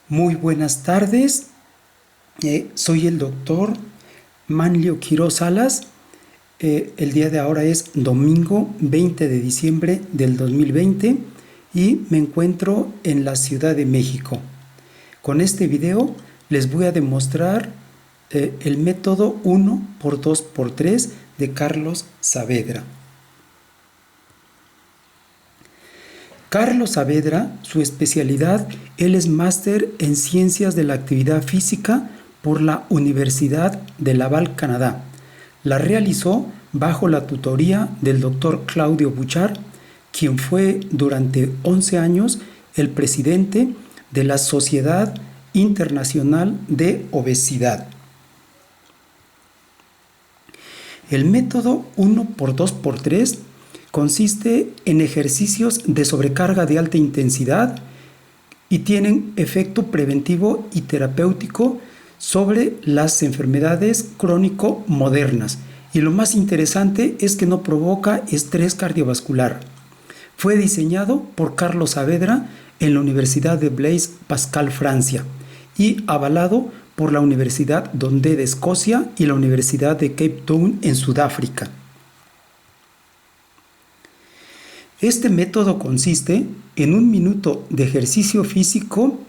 Muy buenas tardes, soy el doctor Manlio Quiroz Salas. El día de ahora es domingo 20 de diciembre del 2020 y me encuentro en la Ciudad de México. Con este video les voy a demostrar el método 1x2x3 de Carlos Saavedra. Carlos Saavedra, su especialidad, él es máster en Ciencias de la Actividad Física por la Universidad de Laval, Canadá. La realizó bajo la tutoría del doctor Claudio Buchar, quien fue durante 11 años el presidente de la Sociedad Internacional de Obesidad. El método 1x2x3 consiste en ejercicios de sobrecarga de alta intensidad y tienen efecto preventivo y terapéutico sobre las enfermedades crónico-modernas. Y lo más interesante es que no provoca estrés cardiovascular. Fue diseñado por Carlos Saavedra en la Universidad de Blaise Pascal, Francia, y avalado por la Universidad Dundee de Escocia y la Universidad de Cape Town en Sudáfrica. Este método consiste en 1 minuto de ejercicio físico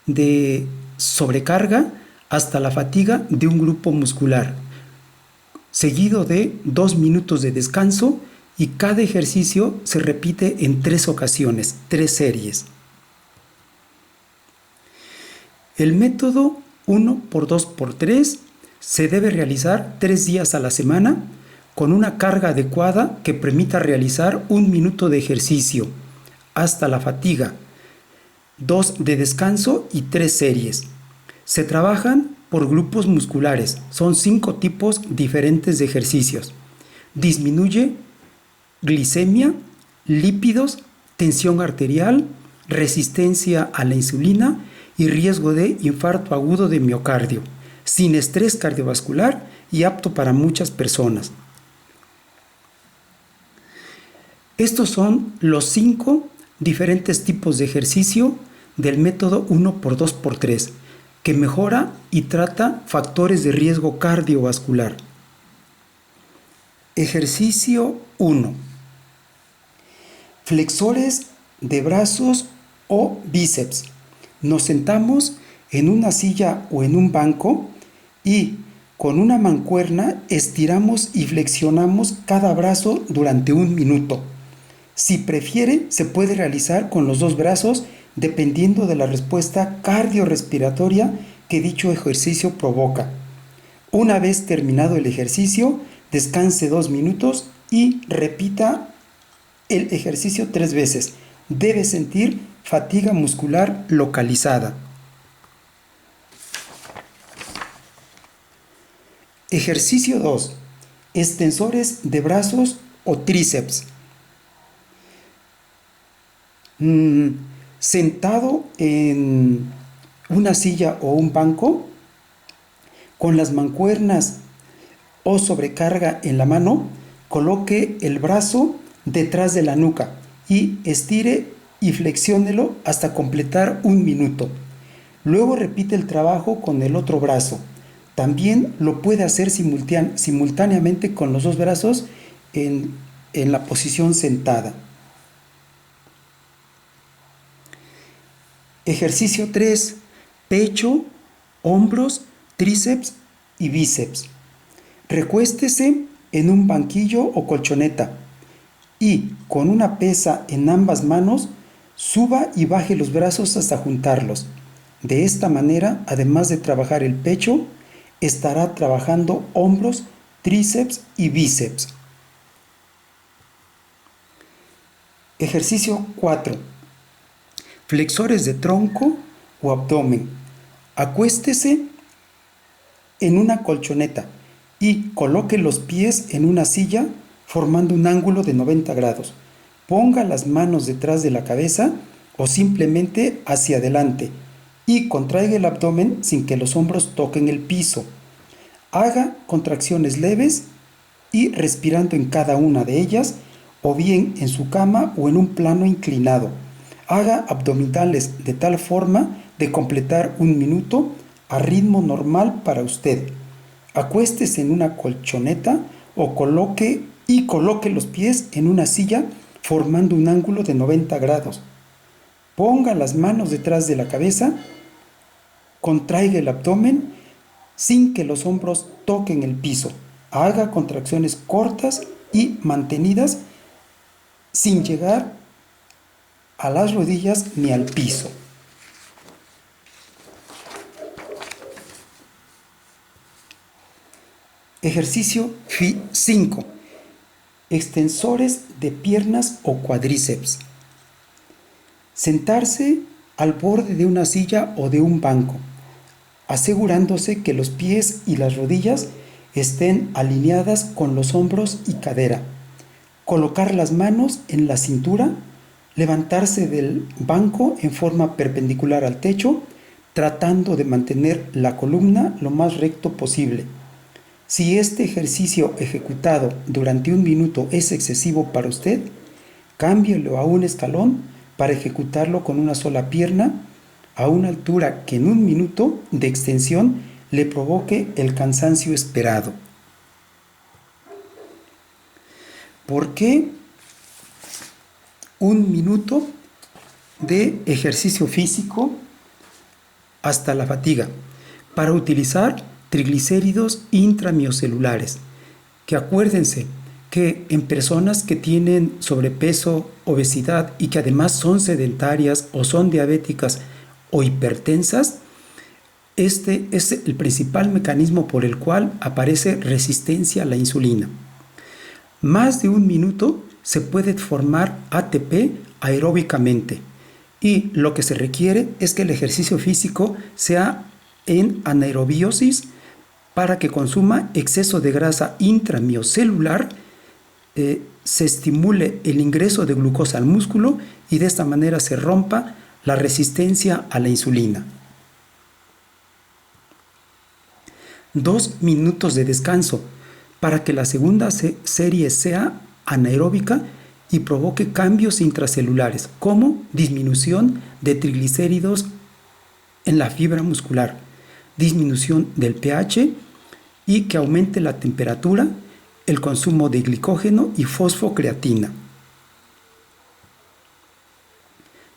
de sobrecarga hasta la fatiga de un grupo muscular, seguido de 2 minutos de descanso, y cada ejercicio se repite en 3 ocasiones, 3 series. El método 1x2x3 se debe realizar 3 días a la semana, con una carga adecuada que permita realizar 1 minuto de ejercicio hasta la fatiga, 2 de descanso y 3 series. Se trabajan por grupos musculares, son 5 tipos diferentes de ejercicios. Disminuye glicemia, lípidos, tensión arterial, resistencia a la insulina y riesgo de infarto agudo de miocardio, sin estrés cardiovascular y apto para muchas personas. Estos son los 5 diferentes tipos de ejercicio del método 1x2x3, que mejora y trata factores de riesgo cardiovascular. Ejercicio 1. Flexores de brazos o bíceps. Nos sentamos en una silla o en un banco y con una mancuerna estiramos y flexionamos cada brazo durante 1 minuto. Si prefiere, se puede realizar con los 2 brazos dependiendo de la respuesta cardiorrespiratoria que dicho ejercicio provoca. Una vez terminado el ejercicio, descanse 2 minutos y repita el ejercicio 3 veces. Debe sentir fatiga muscular localizada. Ejercicio 2. Extensores de brazos o tríceps. Sentado en una silla o un banco, con las mancuernas o sobrecarga en la mano, coloque el brazo detrás de la nuca y estire y flexiónelo hasta completar 1 minuto. Luego repite el trabajo con el otro brazo. También lo puede hacer simultáneamente con los 2 brazos en la posición sentada. Ejercicio 3. Pecho, hombros, tríceps y bíceps. Recuéstese en un banquillo o colchoneta y con una pesa en ambas manos, suba y baje los brazos hasta juntarlos. De esta manera, además de trabajar el pecho, estará trabajando hombros, tríceps y bíceps. Ejercicio 4. Flexores de tronco o abdomen. Acuéstese en una colchoneta y coloque los pies en una silla formando un ángulo de 90 grados. Ponga las manos detrás de la cabeza o simplemente hacia adelante y contraiga el abdomen sin que los hombros toquen el piso. Haga contracciones leves y respirando en cada una de ellas, o bien en su cama o en un plano inclinado. Haga abdominales de tal forma de completar un minuto a ritmo normal para usted. Acuéstese en una colchoneta o coloque los pies en una silla formando un ángulo de 90 grados. Ponga las manos detrás de la cabeza, contraiga el abdomen sin que los hombros toquen el piso. Haga contracciones cortas y mantenidas sin llegar a las rodillas ni al piso. Ejercicio 5. Extensores de piernas o cuádriceps. Sentarse al borde de una silla o de un banco, asegurándose que los pies y las rodillas estén alineadas con los hombros y cadera. Colocar las manos en la cintura, levantarse del banco en forma perpendicular al techo, tratando de mantener la columna lo más recto posible. Si este ejercicio ejecutado durante un minuto es excesivo para usted, cámbielo a un escalón para ejecutarlo con una sola pierna a una altura que en un minuto de extensión le provoque el cansancio esperado. ¿Por qué un minuto de ejercicio físico hasta la fatiga? Para utilizar triglicéridos intramiocelulares, que acuérdense que en personas que tienen sobrepeso, obesidad y que además son sedentarias o son diabéticas o hipertensas, este es el principal mecanismo por el cual aparece resistencia a la insulina. Más de un minuto se puede formar ATP aeróbicamente y lo que se requiere es que el ejercicio físico sea en anaerobiosis para que consuma exceso de grasa intramiocelular, se estimule el ingreso de glucosa al músculo y de esta manera se rompa la resistencia a la insulina. 2 minutos de descanso para que la segunda serie sea anaeróbica y provoque cambios intracelulares como disminución de triglicéridos en la fibra muscular, disminución del pH y que aumente la temperatura, el consumo de glicógeno y fosfocreatina.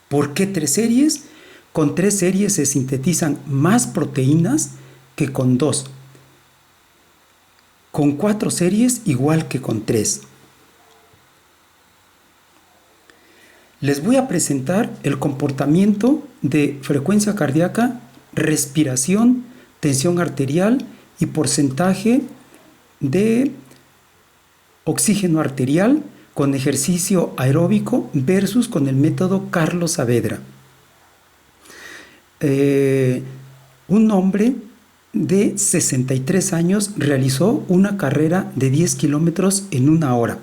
¿Por qué 3 series? Con 3 series se sintetizan más proteínas que con 2. Con 4 series igual que con 3. Les voy a presentar el comportamiento de frecuencia cardíaca, respiración, tensión arterial y porcentaje de oxígeno arterial con ejercicio aeróbico versus con el método Carlos Saavedra. Un hombre de 63 años realizó una carrera de 10 kilómetros en 1 hora.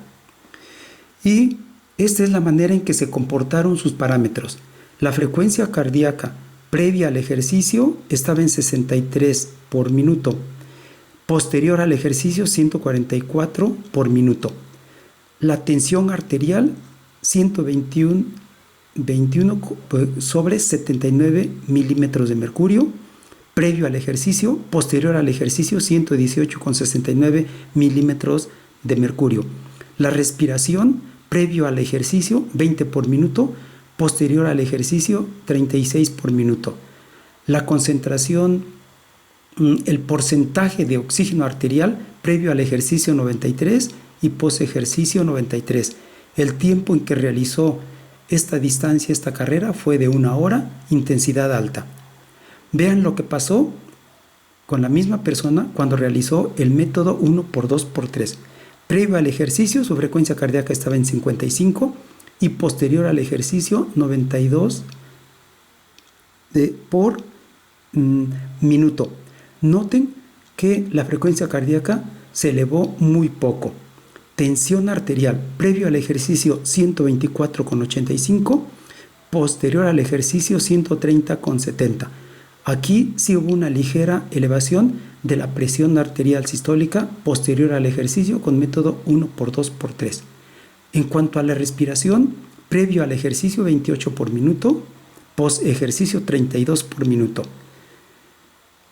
Y esta es la manera en que se comportaron sus parámetros. La frecuencia cardíaca previa al ejercicio estaba en 63 por minuto. Posterior al ejercicio, 144 por minuto. La tensión arterial, 121 sobre 79 milímetros de mercurio. Previo al ejercicio, posterior al ejercicio, 118,69 milímetros de mercurio. La respiración, previo al ejercicio, 20 por minuto. Posterior al ejercicio, 36 por minuto. La concentración, el porcentaje de oxígeno arterial previo al ejercicio 93 y post ejercicio 93. El tiempo en que realizó esta distancia, esta carrera, fue de 1 hora, intensidad alta. Vean lo que pasó con la misma persona cuando realizó el método 1x2x3. Previo al ejercicio, su frecuencia cardíaca estaba en 55 y posterior al ejercicio, 92 por minuto. Noten que la frecuencia cardíaca se elevó muy poco. Tensión arterial, previo al ejercicio 124,85, posterior al ejercicio 130,70. Aquí sí hubo una ligera elevación de la presión arterial sistólica posterior al ejercicio con método 1x2x3. En cuanto a la respiración, previo al ejercicio 28 por minuto, post ejercicio 32 por minuto.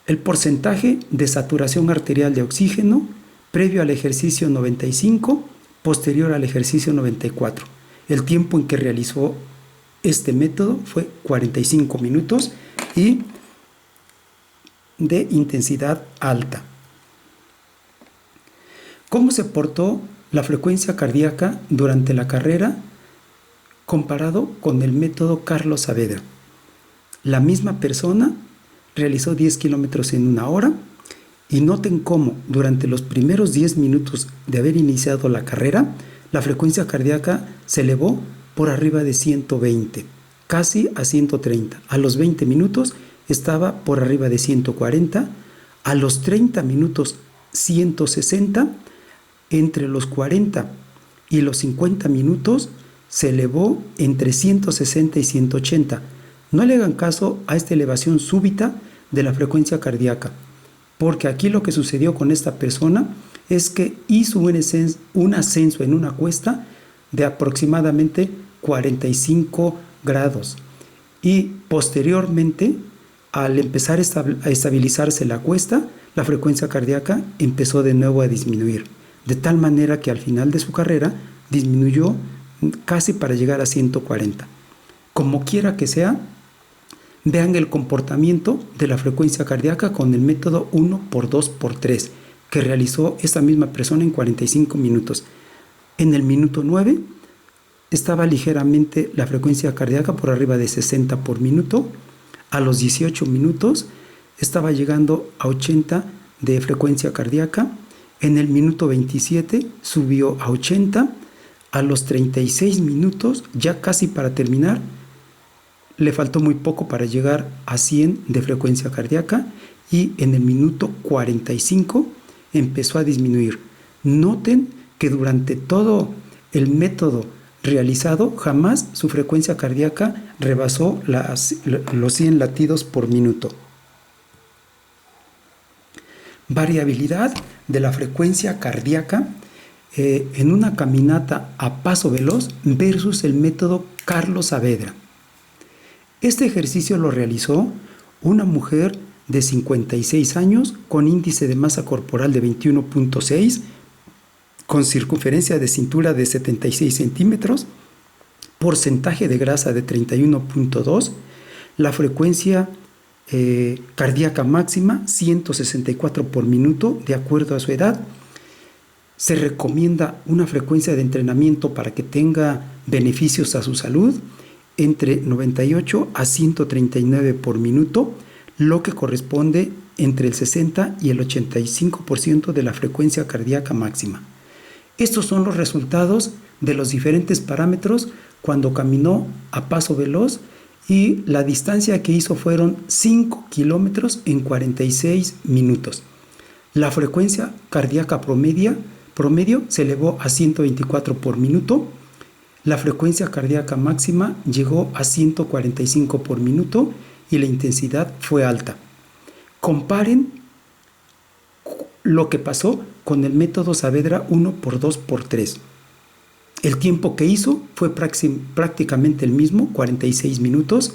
El porcentaje de saturación arterial de oxígeno previo al ejercicio 95, posterior al ejercicio 94. El tiempo en que realizó este método fue 45 minutos y de intensidad alta. ¿Cómo se portó la frecuencia cardíaca durante la carrera comparado con el método Carlos Saavedra? La misma persona realizó 10 kilómetros en 1 hora y noten cómo durante los primeros 10 minutos de haber iniciado la carrera, la frecuencia cardíaca se elevó por arriba de 120, casi a 130. A los 20 minutos estaba por arriba de 140, a los 30 minutos 160, entre los 40 y los 50 minutos se elevó entre 160 y 180. No le hagan caso a esta elevación súbita de la frecuencia cardíaca, porque aquí lo que sucedió con esta persona es que hizo un ascenso en una cuesta de aproximadamente 45 grados y posteriormente, al empezar a estabilizarse la cuesta, la frecuencia cardíaca empezó de nuevo a disminuir, de tal manera que al final de su carrera disminuyó casi para llegar a 140. Como quiera que sea, vean el comportamiento de la frecuencia cardíaca con el método 1x2x3 que realizó esta misma persona en 45 minutos. En el minuto 9 estaba ligeramente la frecuencia cardíaca por arriba de 60 por minuto. A los 18 minutos estaba llegando a 80 de frecuencia cardíaca. En el minuto 27 subió a 80. A los 36 minutos, ya casi para terminar, le faltó muy poco para llegar a 100 de frecuencia cardíaca y en el minuto 45 empezó a disminuir. Noten que durante todo el método realizado jamás su frecuencia cardíaca rebasó los 100 latidos por minuto. Variabilidad de la frecuencia cardíaca en una caminata a paso veloz versus el método Carlos Saavedra. Este ejercicio lo realizó una mujer de 56 años con índice de masa corporal de 21.6, con circunferencia de cintura de 76 centímetros, porcentaje de grasa de 31.2, la frecuencia cardíaca máxima 164 por minuto de acuerdo a su edad. Se recomienda una frecuencia de entrenamiento para que tenga beneficios a su salud entre 98 a 139 por minuto, lo que corresponde entre el 60 y el 85% de la frecuencia cardíaca máxima. Estos son los resultados de los diferentes parámetros cuando caminó a paso veloz y la distancia que hizo fueron 5 kilómetros en 46 minutos. La frecuencia cardíaca promedio se elevó a 124 por minuto. La frecuencia cardíaca máxima llegó a 145 por minuto y la intensidad fue alta. Comparen lo que pasó con el método Saavedra 1x2x3. El tiempo que hizo fue prácticamente el mismo, 46 minutos.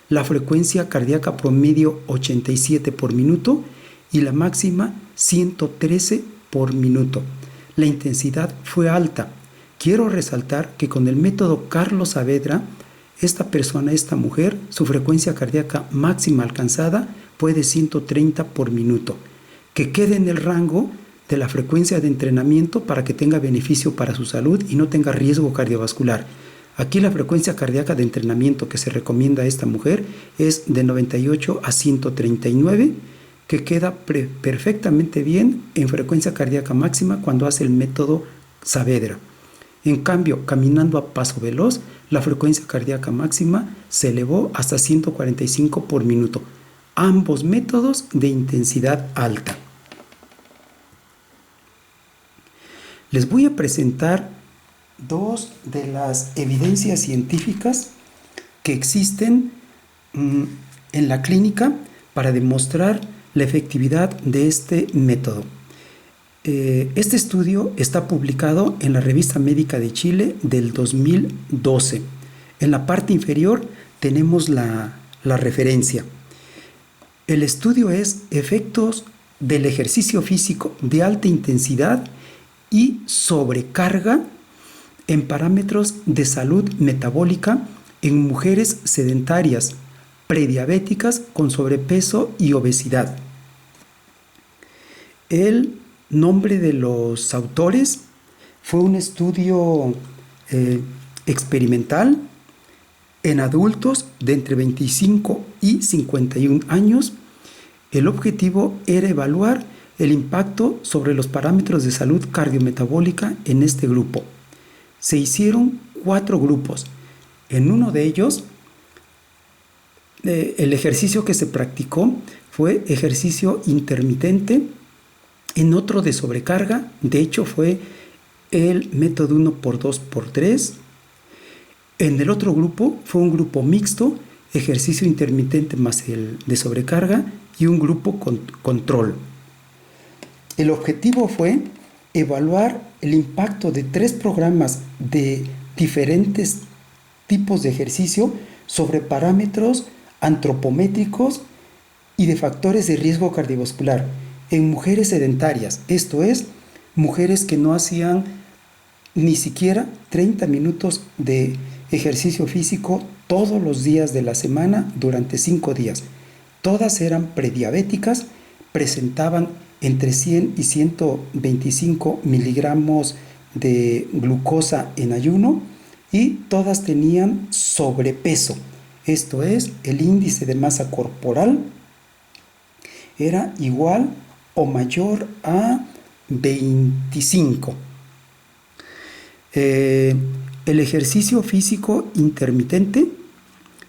La frecuencia cardíaca promedio 87 por minuto y la máxima 113 por minuto. La intensidad fue alta. Quiero resaltar que con el método Carlos Saavedra, esta mujer, su frecuencia cardíaca máxima alcanzada fue de 130 por minuto, que quede en el rango de la frecuencia de entrenamiento para que tenga beneficio para su salud y no tenga riesgo cardiovascular. Aquí la frecuencia cardíaca de entrenamiento que se recomienda a esta mujer es de 98 a 139, que queda perfectamente bien en frecuencia cardíaca máxima cuando hace el método Saavedra. En cambio, caminando a paso veloz, la frecuencia cardíaca máxima se elevó hasta 145 por minuto. Ambos métodos de intensidad alta. Les voy a presentar dos de las evidencias científicas que existen en la clínica para demostrar la efectividad de este método. Este estudio está publicado en la Revista Médica de Chile del 2012. En la parte inferior tenemos la referencia. El estudio es efectos del ejercicio físico de alta intensidad y sobrecarga en parámetros de salud metabólica en mujeres sedentarias, prediabéticas con sobrepeso y obesidad. El nombre de los autores fue un estudio experimental en adultos de entre 25 y 51 años. El objetivo era evaluar el impacto sobre los parámetros de salud cardiometabólica en este grupo. Se hicieron 4 grupos. En uno de ellos, el ejercicio que se practicó fue ejercicio intermitente. En otro de sobrecarga, de hecho fue el método 1x2x3. En el otro grupo fue un grupo mixto, ejercicio intermitente más el de sobrecarga, y un grupo control. El objetivo fue evaluar el impacto de 3 programas de diferentes tipos de ejercicio sobre parámetros antropométricos y de factores de riesgo cardiovascular en mujeres sedentarias, esto es, mujeres que no hacían ni siquiera 30 minutos de ejercicio físico todos los días de la semana durante 5 días. Todas eran prediabéticas, presentaban entre 100 y 125 miligramos de glucosa en ayuno y todas tenían sobrepeso. Esto es, el índice de masa corporal era igual o mayor a 25. El ejercicio físico intermitente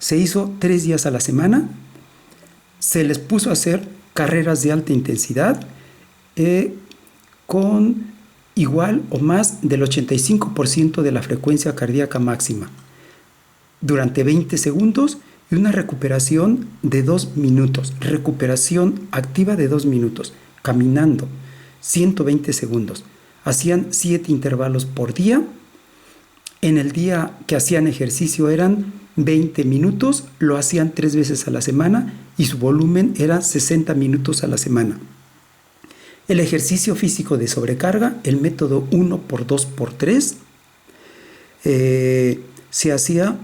se hizo 3 días a la semana. Se les puso a hacer carreras de alta intensidad con igual o más del 85% de la frecuencia cardíaca máxima durante 20 segundos y una recuperación de 2 minutos, recuperación activa de 2 minutos, caminando 120 segundos. Hacían 7 intervalos por día. En el día que hacían ejercicio eran 20 minutos, lo hacían 3 veces a la semana y su volumen era 60 minutos a la semana. El ejercicio físico de sobrecarga, el método 1x2x3, se hacía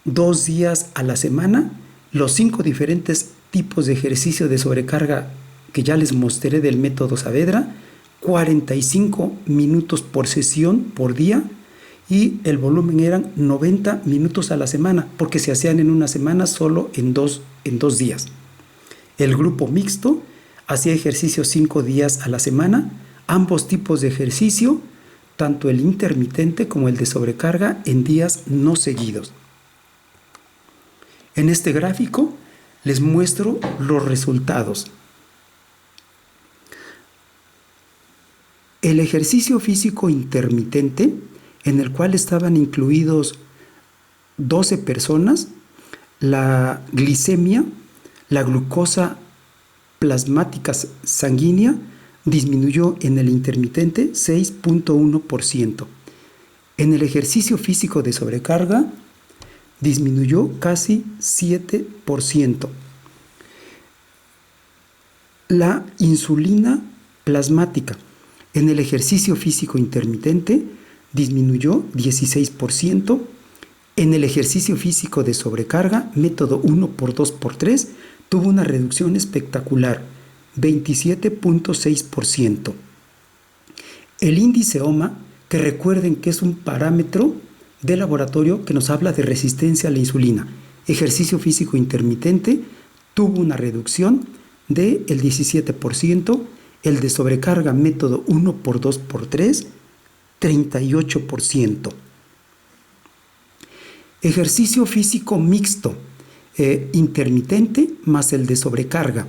2 días a la semana. Los 5 diferentes tipos de ejercicio de sobrecarga que ya les mostré del método Saavedra, 45 minutos por sesión por día, y el volumen eran 90 minutos a la semana, porque se hacían en una semana solo en dos días. El grupo mixto hacía ejercicio 5 días a la semana, ambos tipos de ejercicio, tanto el intermitente como el de sobrecarga, en días no seguidos. En este gráfico les muestro los resultados. El ejercicio físico intermitente, en el cual estaban incluidos 12 personas, la glicemia, la glucosa plasmática sanguínea, disminuyó en el intermitente 6.1%. En el ejercicio físico de sobrecarga, disminuyó casi 7%. La insulina plasmática en el ejercicio físico intermitente disminuyó 16%. En el ejercicio físico de sobrecarga, método 1x2x3, tuvo una reducción espectacular, 27.6%. El índice OMA, que recuerden que es un parámetro de laboratorio que nos habla de resistencia a la insulina, ejercicio físico intermitente, tuvo una reducción del 17%, el de sobrecarga método 1x2x3, 38%. Ejercicio físico mixto, intermitente más el de sobrecarga.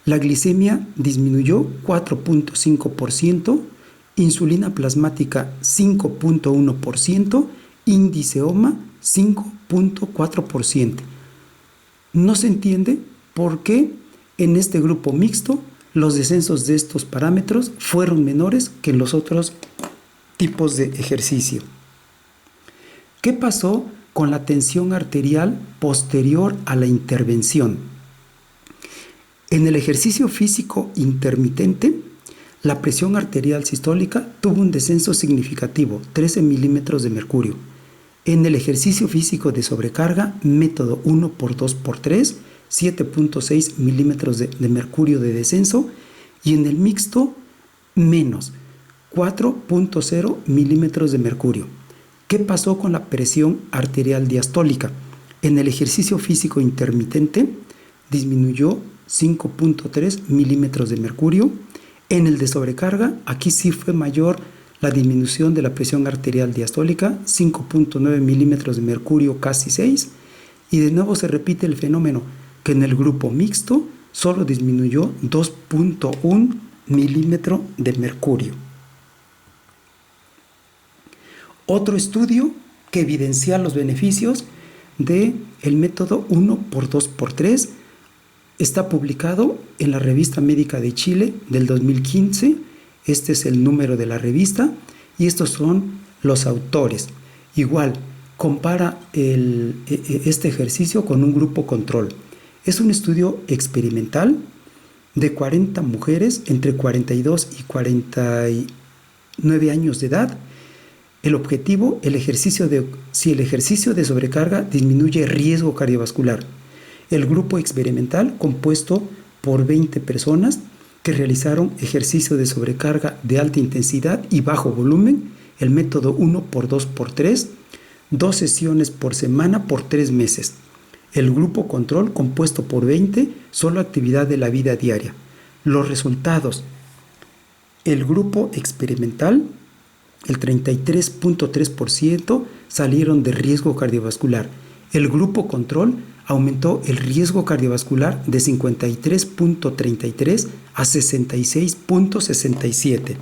La glicemia disminuyó 4.5%, insulina plasmática 5.1%, índice OMA 5.4%. No se entiende por qué en este grupo mixto los descensos de estos parámetros fueron menores que en los otros tipos de ejercicio. ¿Qué pasó con la tensión arterial posterior a la intervención. En el ejercicio físico intermitente, la presión arterial sistólica tuvo un descenso significativo, 13 milímetros de mercurio. En el ejercicio físico de sobrecarga, método 1x2x3, 7.6 milímetros de mercurio de descenso, y en el mixto, menos 4.0 milímetros de mercurio. ¿Qué pasó con la presión arterial diastólica? En el ejercicio físico intermitente disminuyó 5.3 milímetros de mercurio. En el de sobrecarga, aquí sí fue mayor la disminución de la presión arterial diastólica, 5.9 milímetros de mercurio, casi 6. Y de nuevo se repite el fenómeno, que en el grupo mixto solo disminuyó 2.1 milímetro de mercurio. Otro estudio que evidencia los beneficios del método 1x2x3 está publicado en la Revista Médica de Chile del 2015. Este es el número de la revista y estos son los autores. Igual, compara este ejercicio con un grupo control. Es un estudio experimental de 40 mujeres entre 42 y 49 años de edad. El objetivo, si el ejercicio de sobrecarga disminuye riesgo cardiovascular. El grupo experimental, compuesto por 20 personas que realizaron ejercicio de sobrecarga de alta intensidad y bajo volumen, el método 1x2x3, 2 sesiones por semana por 3 meses. El grupo control, compuesto por 20, solo actividad de la vida diaria. Los resultados: el grupo experimental, el 33.3% salieron de riesgo cardiovascular. El grupo control aumentó el riesgo cardiovascular de 53.33 a 66.67.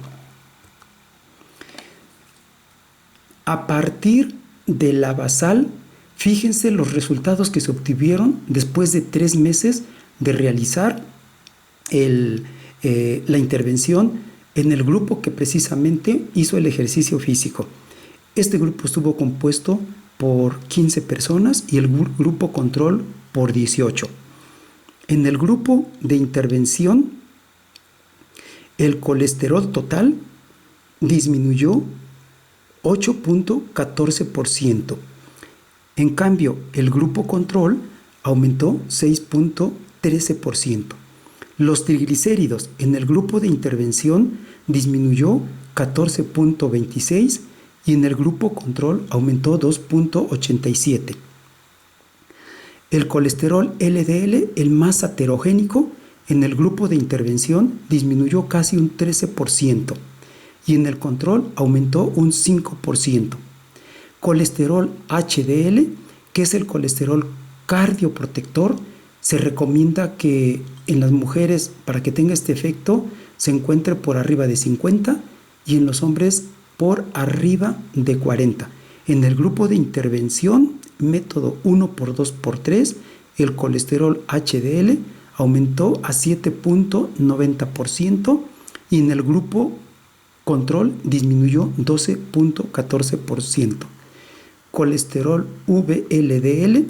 A partir de la basal, fíjense los resultados que se obtuvieron después de 3 meses de realizar la intervención en el grupo que precisamente hizo el ejercicio físico. Este grupo estuvo compuesto por 15 personas y el grupo control por 18. En el grupo de intervención, el colesterol total disminuyó 8.14%. En cambio, el grupo control aumentó 6.13%. Los triglicéridos en el grupo de intervención disminuyó 14.26% y en el grupo control aumentó 2.87%. El colesterol LDL, el más aterogénico, en el grupo de intervención disminuyó casi un 13% y en el control aumentó un 5%. Colesterol HDL, que es el colesterol cardioprotector, se recomienda que en las mujeres, para que tenga este efecto, se encuentre por arriba de 50 y en los hombres por arriba de 40. En el grupo de intervención, método 1x2x3, el colesterol HDL aumentó a 7.90% y en el grupo control disminuyó 12.14%. Colesterol VLDL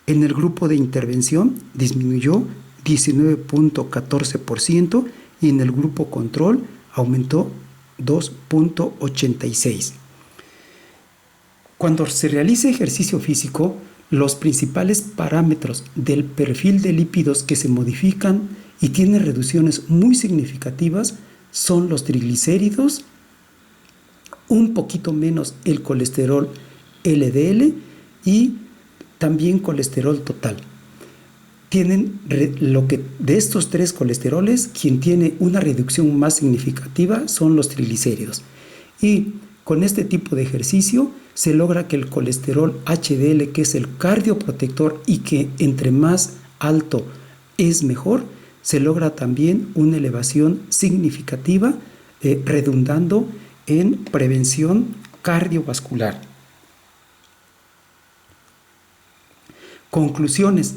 en el grupo de intervención disminuyó 19.14% y en el grupo control aumentó 2.86%. Cuando se realiza ejercicio físico, los principales parámetros del perfil de lípidos que se modifican y tienen reducciones muy significativas son los triglicéridos, un poquito menos el colesterol LDL y también colesterol total. De estos 3 colesteroles, quien tiene una reducción más significativa son los triglicéridos. Y con este tipo de ejercicio se logra que el colesterol HDL, que es el cardioprotector y que entre más alto es mejor, se logra también una elevación significativa, redundando en prevención cardiovascular. Conclusiones: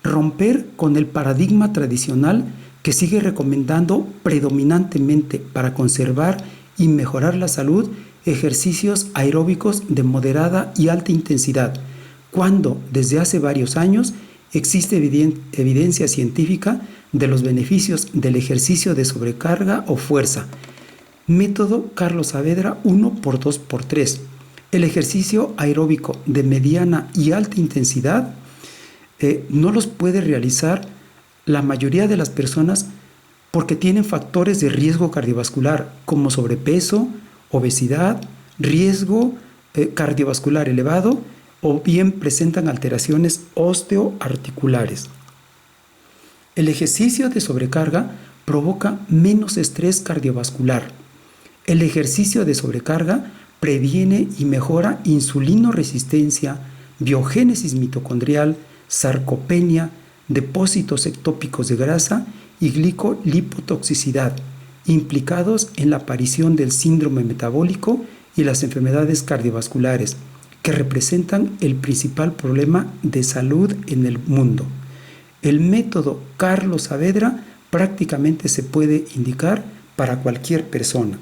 romper con el paradigma tradicional que sigue recomendando predominantemente para conservar y mejorar la salud ejercicios aeróbicos de moderada y alta intensidad, cuando desde hace varios años existe evidencia científica de los beneficios del ejercicio de sobrecarga o fuerza. Método Carlos Saavedra 1x2x3. El ejercicio aeróbico de mediana y alta intensidad no los puede realizar la mayoría de las personas porque tienen factores de riesgo cardiovascular como sobrepeso, obesidad, riesgo cardiovascular elevado o bien presentan alteraciones osteoarticulares. El ejercicio de sobrecarga provoca menos estrés cardiovascular. El ejercicio de sobrecarga previene y mejora insulinoresistencia, biogénesis mitocondrial, sarcopenia, depósitos ectópicos de grasa y glicolipotoxicidad, implicados en la aparición del síndrome metabólico y las enfermedades cardiovasculares, que representan el principal problema de salud en el mundo. El método Carlos Saavedra prácticamente se puede indicar para cualquier persona.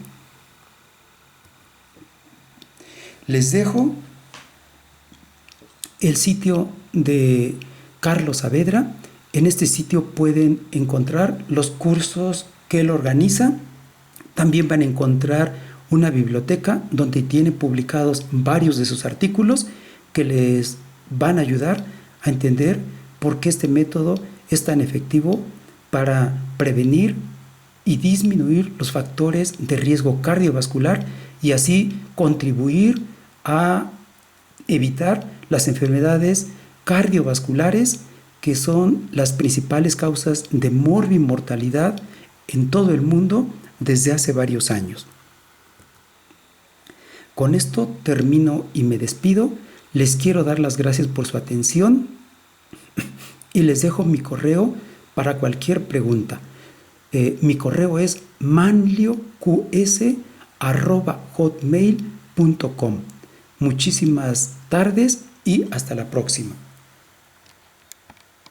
Les dejo el sitio de Carlos Saavedra. En este sitio pueden encontrar los cursos que él organiza. También van a encontrar una biblioteca donde tiene publicados varios de sus artículos que les van a ayudar a entender por qué este método es tan efectivo para prevenir y disminuir los factores de riesgo cardiovascular y así contribuir a evitar las enfermedades cardiovasculares que son las principales causas de morbimortalidad en todo el mundo desde hace varios años. Con esto termino y me despido. Les quiero dar las gracias por su atención y les dejo mi correo para cualquier pregunta. Mi correo es manlioqs@hotmail.com. Muchísimas tardes y hasta la próxima.